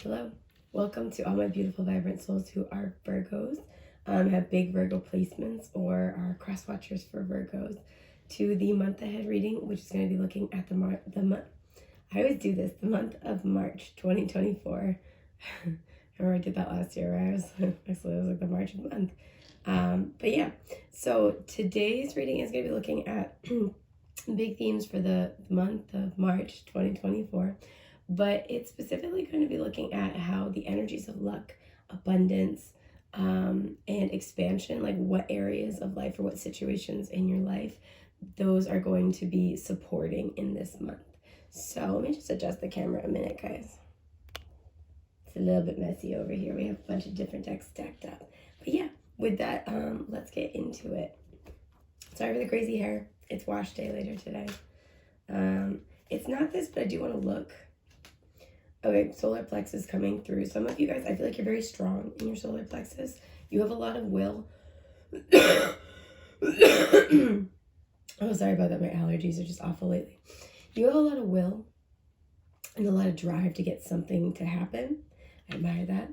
Hello, welcome to all my beautiful, vibrant souls who are Virgos, have big Virgo placements, or are cross watchers for Virgos, to the month ahead reading, which is going to be looking at the month. I always do this, the month of March 2024. Remember I did that last year, right? It was like the March month. But yeah, so today's reading is going to be looking at big themes for the month of March 2024. But it's specifically going to be looking at how the energies of luck, abundance, and expansion, like what areas of life or what situations in your life, those are going to be supporting in this month. So let me just adjust the camera a minute, guys. It's a little bit messy over here. We have a bunch of different decks stacked up. But yeah, with that, let's get into it. Sorry for the crazy hair. It's wash day later today. It's not this, but I do want to look. Okay, solar plexus coming through. Some of you guys, I feel like you're very strong in your solar plexus. You have a lot of will. Oh, sorry about that. My allergies are just awful lately. You have a lot of will and a lot of drive to get something to happen. I admire that.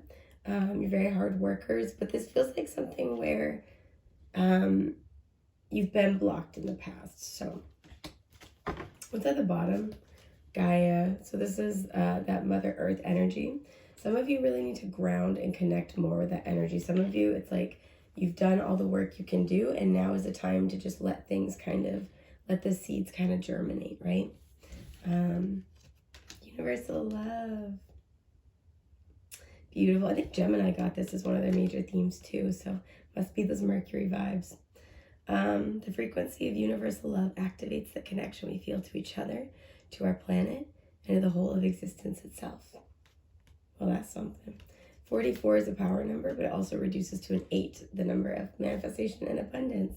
You're very hard workers, but this feels like something where you've been blocked in the past. So what's at the bottom? Gaia. So this is that Mother Earth energy. Some of you really need to ground and connect more with that energy. Some of you, it's like you've done all the work you can do, and now is the time to just let things let the seeds kind of germinate, right? Universal love. Beautiful. I think Gemini got this as one of their major themes too, so must be those Mercury vibes. The frequency of universal love activates the connection we feel to each other, to our planet, and to the whole of existence itself. Well, that's something. 44 is a power number, but it also reduces to an 8, the number of manifestation and abundance.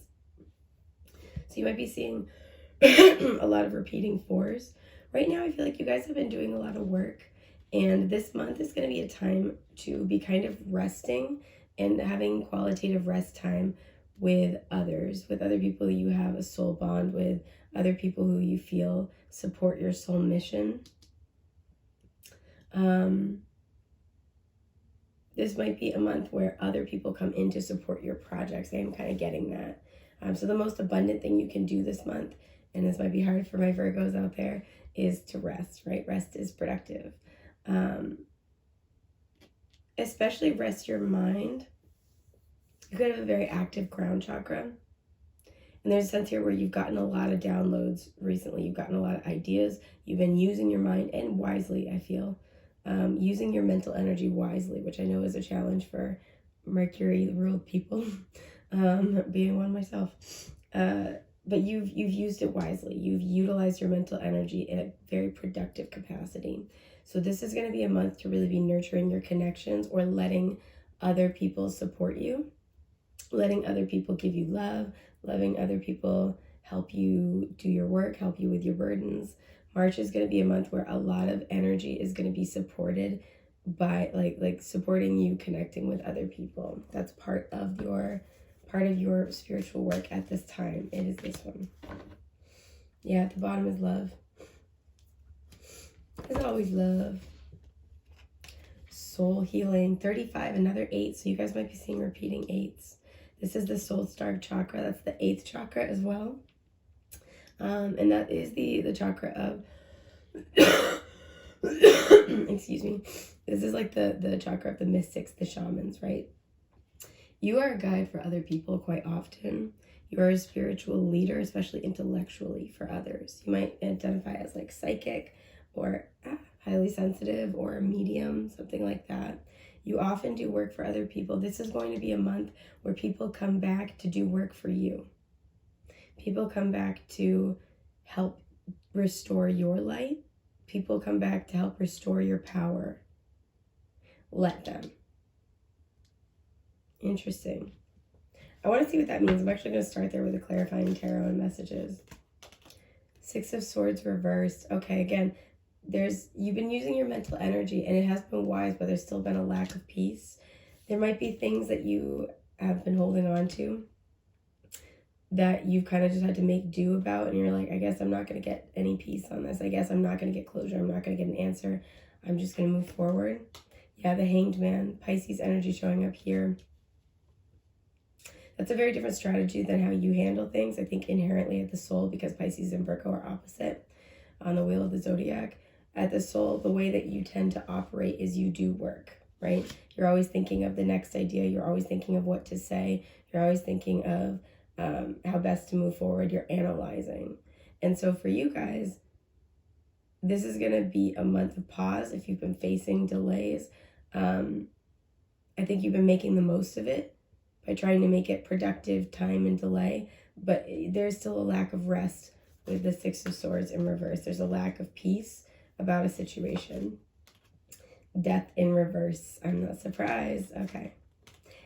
So you might be seeing a lot of repeating 4s. Right now, I feel like you guys have been doing a lot of work, and this month is going to be a time to be kind of resting and having qualitative rest time with others, with other people you have a soul bond with, other people who you feel support your soul mission. This might be a month where other people come in to support your projects. I am kind of getting that. So the most abundant thing you can do this month, and this might be hard for my Virgos out there, is to rest, right? Rest is productive. Especially rest your mind. You could have a very active crown chakra. And there's a sense here where you've gotten a lot of downloads recently. You've gotten a lot of ideas. You've been using your mind, and wisely, I feel. Using your mental energy wisely, which I know is a challenge for Mercury-ruled people, being one myself. But you've used it wisely. You've utilized your mental energy in a very productive capacity. So this is going to be a month to really be nurturing your connections, or letting other people support you, letting other people give you love, letting other people help you do your work, help you with your burdens. March is going to be a month where a lot of energy is going to be supported by like supporting you connecting with other people. That's part of your spiritual work at this time. It is this one. Yeah, at the bottom is love. There's always love. Soul healing. 35, another 8. So you guys might be seeing repeating 8s. This is the soul star chakra. That's the 8th chakra as well. And that is the chakra of excuse me. This is like the chakra of the mystics, the shamans, right? You are a guide for other people quite often. You are a spiritual leader, especially intellectually, for others. You might identify as like psychic, or highly sensitive, or a medium, something like that. You often do work for other people. This is going to be a month where people come back to do work for you. People come back to help restore your light. People come back to help restore your power. Let them. Interesting. I want to see what that means. I'm actually going to start there with the clarifying tarot and messages. 6 of Swords reversed. Okay, again, you've been using your mental energy, and it has been wise, but there's still been a lack of peace. There might be things that you have been holding on to that you've kind of just had to make do about, and you're like, I guess I'm not going to get any peace on this. I guess I'm not going to get closure. I'm not going to get an answer. I'm just going to move forward. Yeah, the Hanged Man, Pisces energy showing up here. That's a very different strategy than how you handle things. I think inherently at the soul, because Pisces and Virgo are opposite on the wheel of the zodiac, at the soul, the way that you tend to operate is you do work, right? You're always thinking of the next idea. You're always thinking of what to say. You're always thinking of how best to move forward. You're analyzing. And so for you guys, this is going to be a month of pause if you've been facing delays. I think you've been making the most of it by trying to make it productive time and delay, but there's still a lack of rest with the Six of Swords in reverse. There's a lack of peace about a situation. Death in reverse. I'm not surprised. Okay.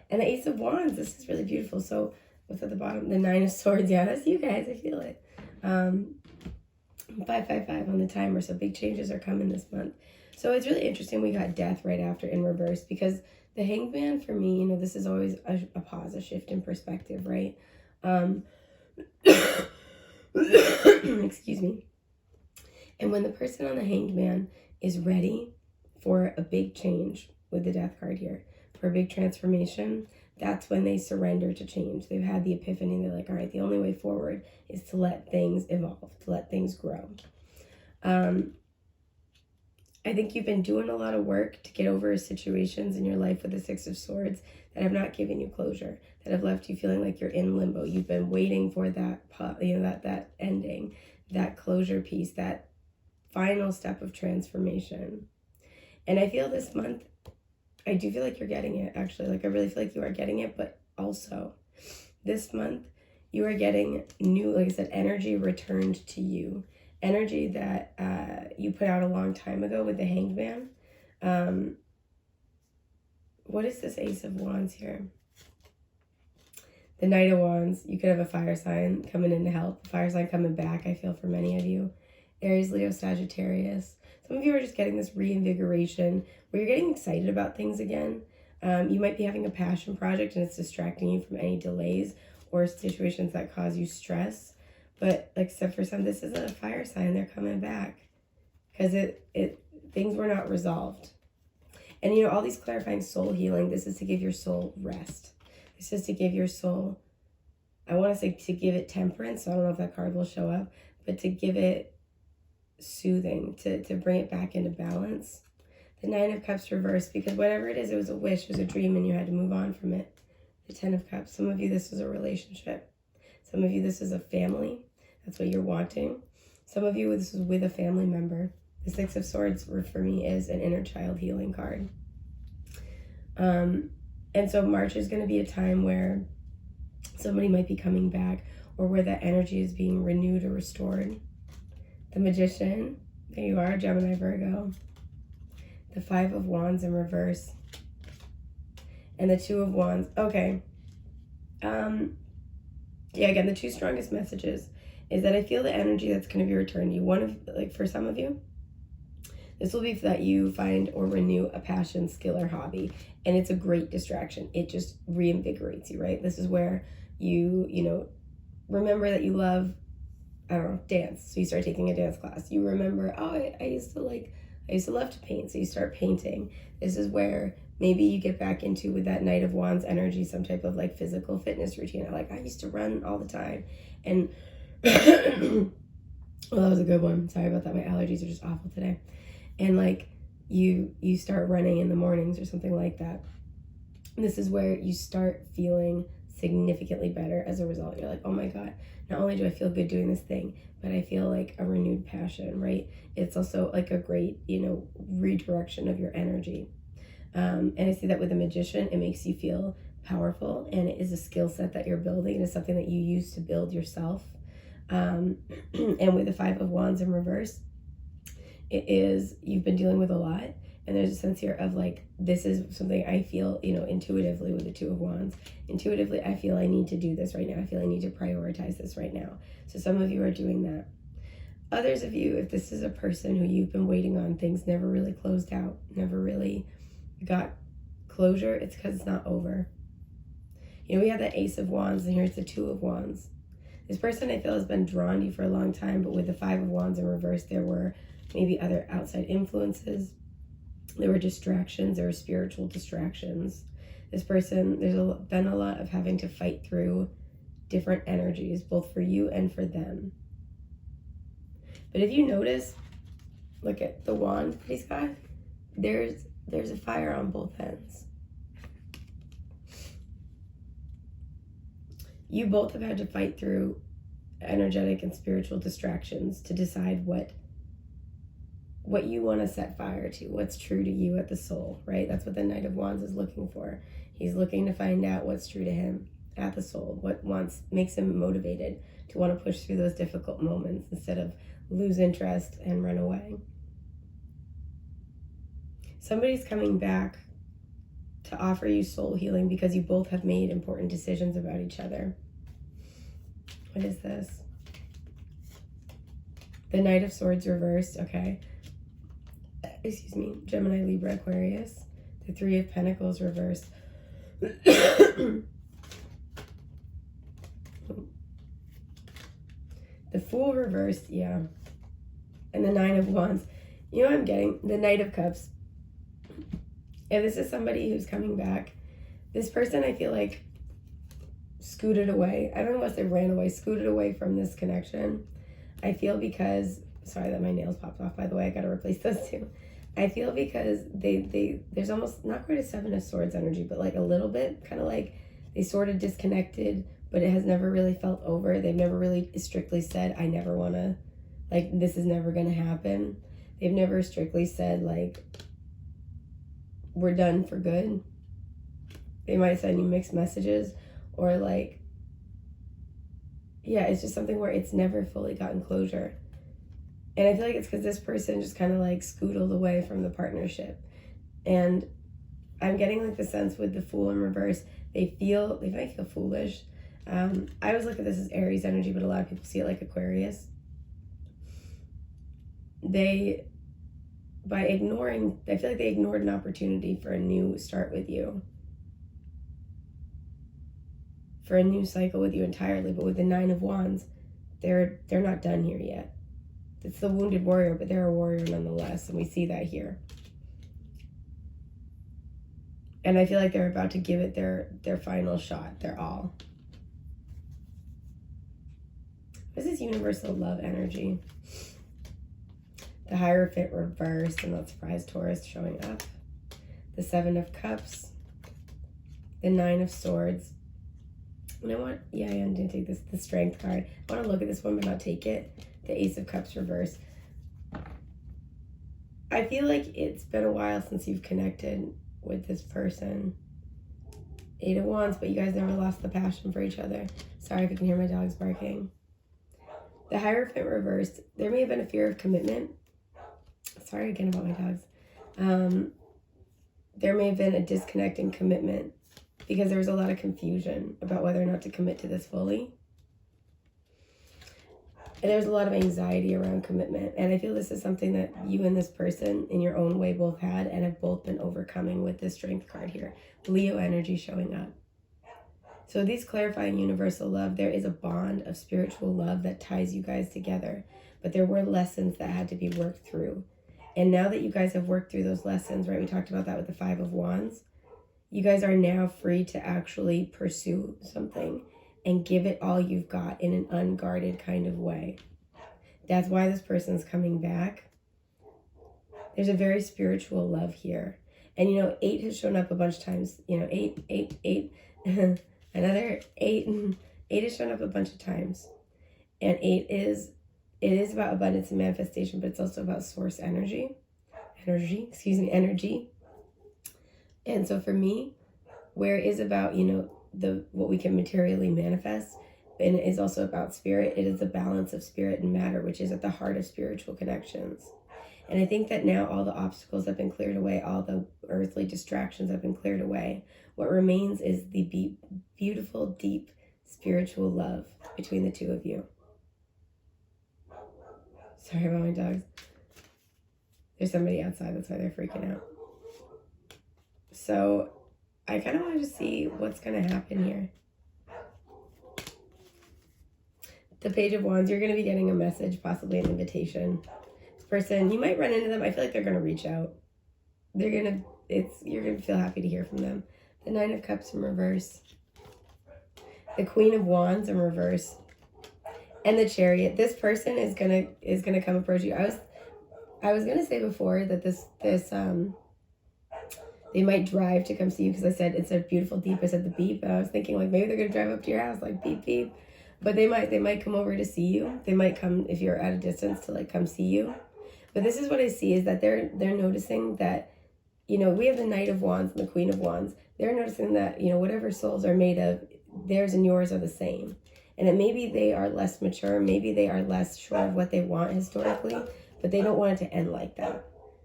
And the Ace of Wands. This is really beautiful. So what's at the bottom? The Nine of Swords. Yeah, that's you guys. I feel it. 555 on the timer. So big changes are coming this month. So it's really interesting. We got death right after in reverse, because the Hanged Man for me, this is always a pause, a shift in perspective, right? Excuse me. And when the person on the Hanged Man is ready for a big change with the Death card here, for a big transformation, that's when they surrender to change. They've had the epiphany. They're like, all right, the only way forward is to let things evolve, to let things grow. I think you've been doing a lot of work to get over situations in your life with the Six of Swords that have not given you closure, that have left you feeling like you're in limbo. You've been waiting for that, that ending, that closure piece, that final step of transformation. And I feel this month, I do feel like you're getting it, actually. Like, I really feel like you are getting it, but also this month, you are getting new, like I said, energy returned to you. Energy that you put out a long time ago with the Hanged Man. What is this Ace of Wands here? The Knight of Wands. You could have a fire sign coming in to help. Fire sign coming back, I feel, for many of you. Aries, Leo, Sagittarius. Some of you are just getting this reinvigoration where you're getting excited about things again. You might be having a passion project and it's distracting you from any delays or situations that cause you stress. But like I said, for some, this isn't a fire sign. They're coming back because things were not resolved. And all these clarifying soul healing, this is to give your soul rest. This is to give your soul, I want to say to give it temperance. So I don't know if that card will show up, but to give it soothing, to bring it back into balance. The Nine of Cups reversed, because whatever it is, it was a wish, it was a dream, and you had to move on from it. The Ten of Cups. Some of you, this is a relationship. Some of you, this is a family. That's what you're wanting. Some of you, this is with a family member. The Six of Swords, for me, is an inner child healing card. And so March is going to be a time where somebody might be coming back, or where that energy is being renewed or restored. The Magician, there you are, Gemini, Virgo. The Five of Wands in reverse. And the Two of Wands. Okay. Yeah, again, the two strongest messages is that I feel the energy that's going to be returned to you. For some of you, this will be that you find or renew a passion, skill, or hobby. And it's a great distraction. It just reinvigorates you, right? This is where you remember that you love, I don't know, dance. So you start taking a dance class. You remember, I used to love to paint. So you start painting. This is where maybe you get back into, with that Knight of Wands energy, some type of physical fitness routine. I used to run all the time. And well, that was a good one. Sorry about that. My allergies are just awful today. And you start running in the mornings or something like that. And this is where you start feeling significantly better as a result. You're like, oh my God, not only do I feel good doing this thing, but I feel like a renewed passion, right? It's also a great, redirection of your energy. And I see that with the Magician, it makes you feel powerful, and it is a skill set that you're building. It is something that you use to build yourself. And with the Five of Wands in reverse, you've been dealing with a lot, and there's a sense here of this is something I feel, intuitively with the Two of Wands. Intuitively, I feel I need to do this right now. I feel I need to prioritize this right now. So some of you are doing that. Others of you, if this is a person who you've been waiting on, things never really closed out, never really got closure, it's because it's not over. We have the Ace of Wands, and here's the Two of Wands. This person, I feel, has been drawn to you for a long time, but with the Five of Wands in reverse, there were maybe other outside influences. There were distractions. There were spiritual distractions. This person, there's been a lot of having to fight through different energies, both for you and for them. But if you notice, look at the wand he's got. There's a fire on both ends. You both have had to fight through energetic and spiritual distractions to decide what you want to set fire to, what's true to you at the soul, right? That's what the Knight of Wands is looking for. He's looking to find out what's true to him at the soul, what makes him motivated to want to push through those difficult moments instead of lose interest and run away. Somebody's coming back to offer you soul healing because you both have made important decisions about each other. What is this? The Knight of Swords reversed, okay. Excuse me, Gemini, Libra, Aquarius. The Three of Pentacles reversed. The Fool reversed, yeah. And the Nine of Wands. You know what I'm getting? The Knight of Cups. If this is somebody who's coming back, this person I feel like scooted away. I don't know if they ran away, scooted away from this connection. I feel because, sorry that my nails popped off, by the way, I gotta replace those too. I feel because there's almost not quite a Seven of Swords energy, but like a little bit, kind of like they sort of disconnected, but it has never really felt over. They've never really strictly said, I never want to, like, this is never going to happen. They've never strictly said, like, we're done for good. They might send you mixed messages or like, yeah, it's just something where it's never fully gotten closure. And I feel like it's because this person just kind of like scootled away from the partnership. And I'm getting like the sense with the Fool in reverse, they might feel foolish. I always look at this as Aries energy, but a lot of people see it like Aquarius. By ignoring, I feel like they ignored an opportunity for a new start with you. For a new cycle with you entirely. But with the Nine of Wands, they're not done here yet. It's the wounded warrior, but they're a warrior nonetheless, and we see that here. And I feel like they're about to give it their final shot, their all. What is this universal love energy? The Hierophant reversed, and not surprised, Taurus showing up. The Seven of Cups. The Nine of Swords. And I want, yeah, I'm going to take this, the Strength card. I want to look at this one, but not take it. The Ace of Cups reversed. I feel like it's been a while since you've connected with this person. Eight of Wands, but you guys never lost the passion for each other. Sorry if you can hear my dogs barking. The Hierophant reversed. There may have been a fear of commitment. Sorry again about my dogs. There may have been a disconnect in commitment because there was a lot of confusion about whether or not to commit to this fully. And there's a lot of anxiety around commitment. And I feel this is something that you and this person in your own way both had and have both been overcoming with this Strength card here. Leo energy showing up. So these clarifying universal love, there is a bond of spiritual love that ties you guys together. But there were lessons that had to be worked through. And now that you guys have worked through those lessons, right, we talked about that with the Five of Wands, you guys are now free to actually pursue something and give it all you've got in an unguarded kind of way. That's why this person's coming back. There's a very spiritual love here. And, you know, 8 has shown up a bunch of times. You know, 8, another 8. 8 has shown up a bunch of times. And it is about abundance and manifestation, but it's also about source energy. Energy. And so for me, where it is about, you know, what we can materially manifest, and it is also about spirit, it is the balance of spirit and matter, which is at the heart of spiritual connections. And I think that now all the obstacles have been cleared away, all the earthly distractions have been cleared away. What remains is the beautiful, deep spiritual love between the two of you. Sorry about my dogs. There's somebody outside, that's why they're freaking out. So I kind of want to see what's going to happen here. The Page of Wands, you're going to be getting a message, possibly an invitation. This person, you might run into them. I feel like they're going to reach out. you're gonna feel happy to hear from them. The Nine of Cups in reverse, the Queen of Wands in reverse, and the Chariot. This person is gonna come approach you. I was gonna say before that they might drive to come see you, because I said it's a beautiful deep. I said the beep. I was thinking like maybe they're gonna drive up to your house like beep beep, but they might come over to see you. They might come if you're at a distance to like come see you. But this is what I see is that they're noticing that, you know, we have the Knight of Wands and the Queen of Wands. They're noticing that, you know, whatever souls are made of, theirs and yours are the same. And that maybe they are less mature, maybe they are less sure of what they want historically, but they don't want it to end like that.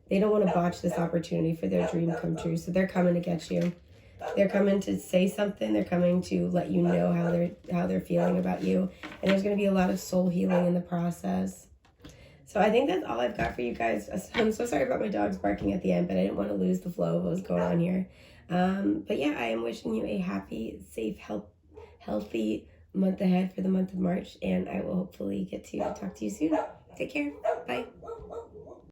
They don't want to botch this opportunity for their dream come true. So they're coming to get you. They're coming to say something. They're coming to let you know how they're feeling about you. And there's going to be a lot of soul healing in the process. So I think that's all I've got for you guys. I'm so sorry about my dogs barking at the end, but I didn't want to lose the flow of what was going on here. But yeah, I am wishing you a happy, safe, healthy month ahead for the month of March. And I will hopefully get to talk to you soon. Take care. Bye.